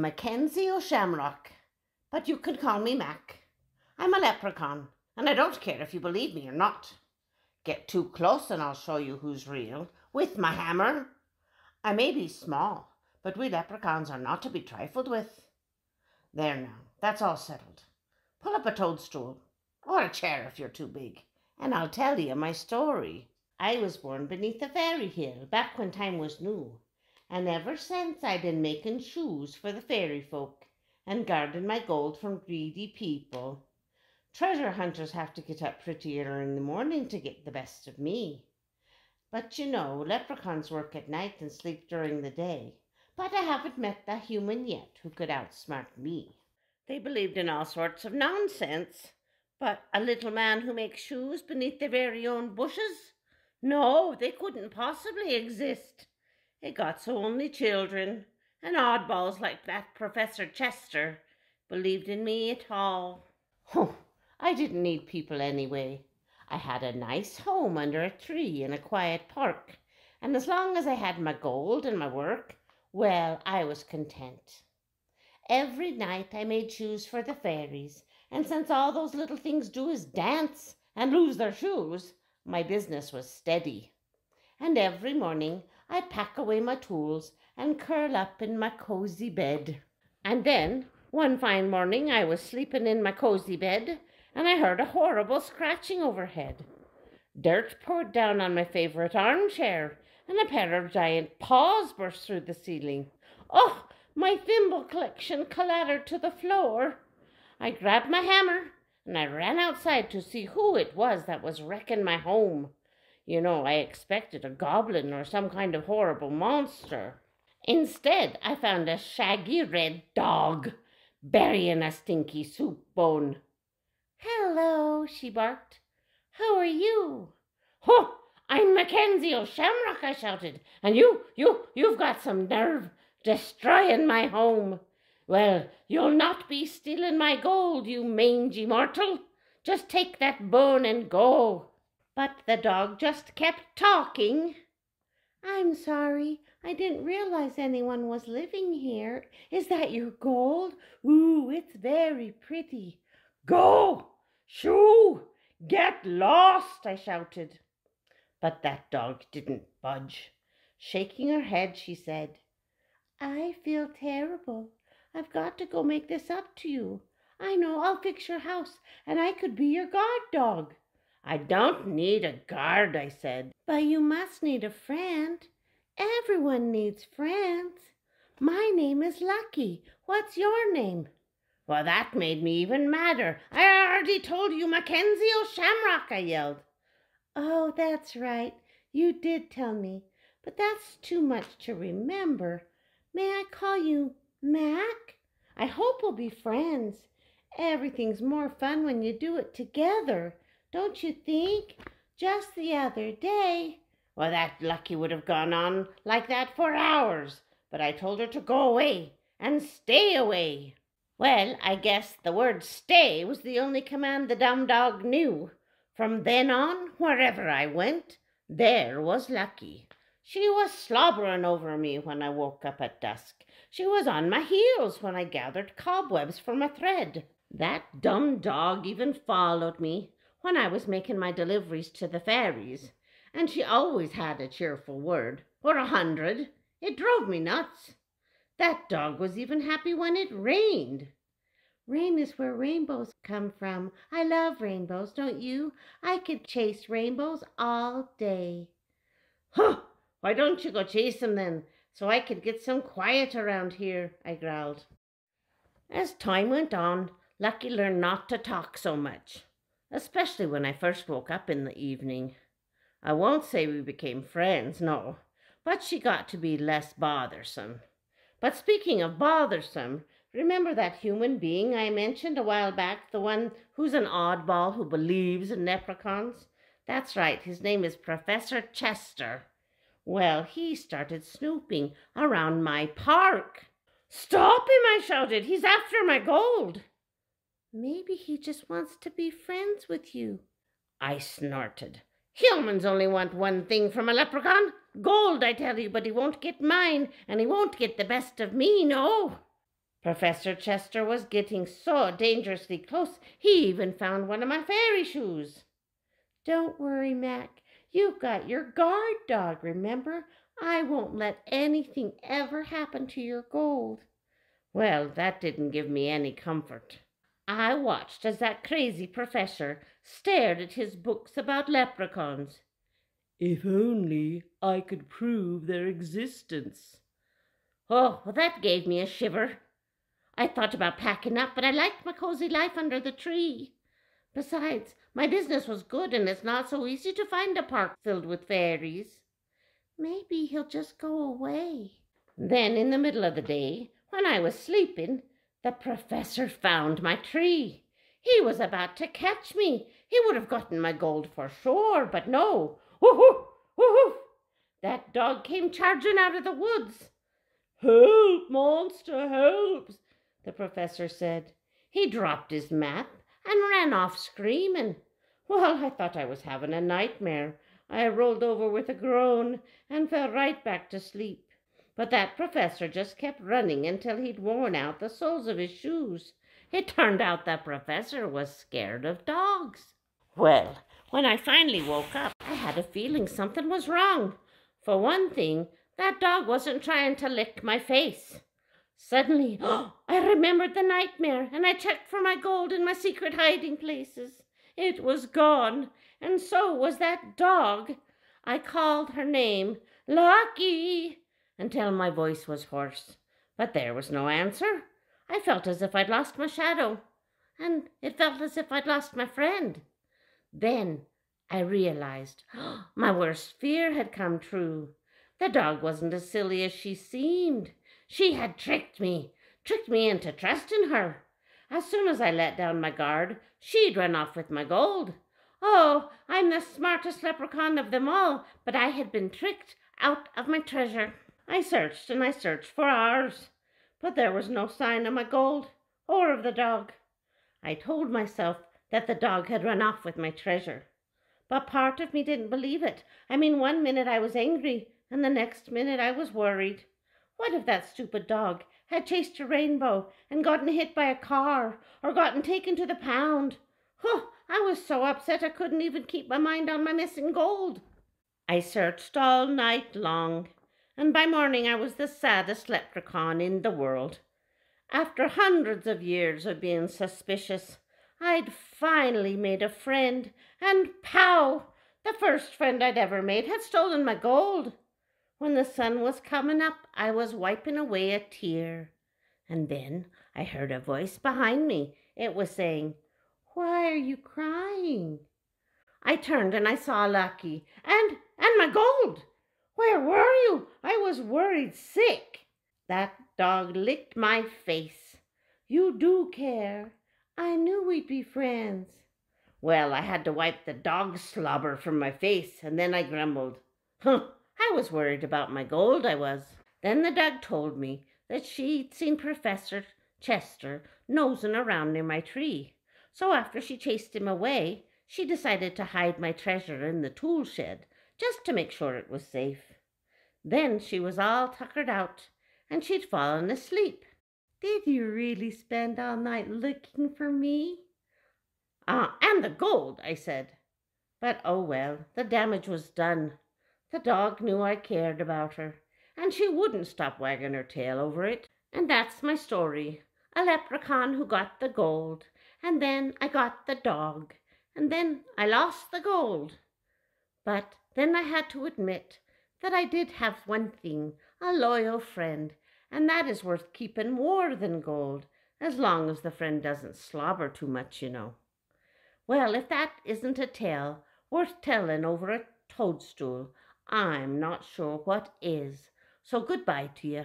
Mackenzie O'Shamrock, but you can call me Mac. I'm a leprechaun, and I don't care if you believe me or not. Get too close and I'll show you who's real, with my hammer. I may be small, but we leprechauns are not to be trifled with. There now, that's all settled. Pull up a toadstool, or a chair if you're too big, and I'll tell you my story. I was born beneath a fairy hill back when time was new, and ever since I've been making shoes for the fairy folk and guarding my gold from greedy people. Treasure hunters have to get up pretty early in the morning to get the best of me. But you know, leprechauns work at night and sleep during the day. But I haven't met a human yet who could outsmart me. They believed in all sorts of nonsense. But a little man who makes shoes beneath their very own bushes? No, they couldn't possibly exist. It got so only children and oddballs like that Professor Chester believed in me at all. I didn't need people anyway. I had a nice home under a tree in a quiet park, and as long as I had my gold and my work, well, I was content. Every night I made shoes for the fairies, and since all those little things do is dance and lose their shoes, my business was steady. And every morning I'd pack away my tools and curl up in my cozy bed. And then, one fine morning, I was sleeping in my cozy bed, and I heard a horrible scratching overhead. Dirt poured down on my favourite armchair, and a pair of giant paws burst through the ceiling. Oh, my thimble collection clattered to the floor. I grabbed my hammer, and I ran outside to see who it was that was wrecking my home. You know, I expected a goblin or some kind of horrible monster. Instead, I found a shaggy red dog burying a stinky soup bone. "Hello," she barked. "Who are you?" "Oh, I'm Mackenzie O'Shamrock," I shouted. "And you've got some nerve destroying my home. Well, you'll not be stealing my gold, you mangy mortal. Just take that bone and go." But the dog just kept talking. "I'm sorry. I didn't realize anyone was living here. Is that your gold? Ooh, it's very pretty." "Go! Shoo! Get lost!" I shouted. But that dog didn't budge. Shaking her head, she said, "I feel terrible. I've got to go make this up to you. I know, I'll fix your house, and I could be your guard dog." "I don't need a guard," I said. "But you must need a friend. Everyone needs friends. My name is Lucky. What's your name?" Well, that made me even madder. "I already told you, Mackenzie O'Shamrock," I yelled. "Oh, that's right. You did tell me, but that's too much to remember. May I call you Mac? I hope we'll be friends. Everything's more fun when you do it together, don't you think? Just the other day—" Well, that Lucky would have gone on like that for hours, but I told her to go away and stay away. Well, I guess the word stay was the only command the dumb dog knew. From then on, wherever I went, there was Lucky. She was slobbering over me when I woke up at dusk. She was on my heels when I gathered cobwebs for my thread. That dumb dog even followed me when I was making my deliveries to the fairies, and she always had a cheerful word, or 100. It drove me nuts. That dog was even happy when it rained. Rain is where rainbows come from. I love rainbows, don't you? I could chase rainbows all day. "Huh! Why don't you go chase them then, so I could get some quiet around here?" I growled. As time went on, Lucky learned not to talk so much, especially when I first woke up in the evening. I won't say we became friends, no, but she got to be less bothersome. But speaking of bothersome, remember that human being I mentioned a while back, the one who's an oddball who believes in leprechauns? That's right, his name is Professor Chester. Well, he started snooping around my park. "Stop him!" I shouted. "He's after my gold." "Maybe he just wants to be friends with you," I snorted. "Humans only want one thing from a leprechaun. Gold, I tell you, but he won't get mine, and he won't get the best of me, no." Professor Chester was getting so dangerously close, he even found one of my fairy shoes. Don't worry, Mac. You've got your guard dog, remember? I won't let anything ever happen to your gold. Well, that didn't give me any comfort. I watched as that crazy professor stared at his books about leprechauns. If only I could prove their existence. Oh, well, that gave me a shiver. I thought about packing up, but I liked my cozy life under the tree. Besides, my business was good, and it's not so easy to find a park filled with fairies. Maybe he'll just go away. Then, in the middle of the day, when I was sleeping, the professor found my tree. He was about to catch me. He would have gotten my gold for sure, but no. Woohoo! Woohoo! That dog came charging out of the woods. Help, monster, help, the professor said. He dropped his map and ran off screaming. Well, I thought I was having a nightmare. I rolled over with a groan and fell right back to sleep. But that professor just kept running until he'd worn out the soles of his shoes. It turned out that professor was scared of dogs. Well, when I finally woke up, I had a feeling something was wrong. For one thing, that dog wasn't trying to lick my face. Suddenly, I remembered the nightmare, and I checked for my gold in my secret hiding places. It was gone, and so was that dog. I called her name, Lucky, until my voice was hoarse. But there was no answer. I felt as if I'd lost my shadow, and it felt as if I'd lost my friend. Then I realized my worst fear had come true. The dog wasn't as silly as she seemed. She had tricked me into trusting her. As soon as I let down my guard, she'd run off with my gold. Oh, I'm the smartest leprechaun of them all, but I had been tricked out of my treasure. I searched and I searched for hours, but there was no sign of my gold or of the dog. I told myself that the dog had run off with my treasure, but part of me didn't believe it. I mean, one minute I was angry, and the next minute I was worried. What if that stupid dog had chased a rainbow and gotten hit by a car or gotten taken to the pound? I was so upset I couldn't even keep my mind on my missing gold. I searched all night long, and by morning I was the saddest leprechaun in the world. After hundreds of years of being suspicious, I'd finally made a friend, and pow! The first friend I'd ever made had stolen my gold. When the sun was coming up, I was wiping away a tear. And then I heard a voice behind me. It was saying, "Why are you crying?" I turned and I saw Lucky and my gold. "Where were you? I was worried sick." That dog licked my face. "You do care. I knew we'd be friends." Well, I had to wipe the dog slobber from my face, and then I grumbled. I was worried about my gold, I was. Then the dog told me that she'd seen Professor Chester nosing around near my tree. So after she chased him away, she decided to hide my treasure in the tool shed, just to make sure it was safe. Then she was all tuckered out, and she'd fallen asleep. "Did you really spend all night looking for me?" And the gold," I said. But oh well, the damage was done. The dog knew I cared about her, and she wouldn't stop wagging her tail over it. And that's my story. A leprechaun who got the gold, and then I got the dog, and then I lost the gold. But then I had to admit that I did have one thing, a loyal friend, and that is worth keeping more than gold, as long as the friend doesn't slobber too much, you know. Well, if that isn't a tale worth telling over a toadstool, I'm not sure what is. So goodbye to you.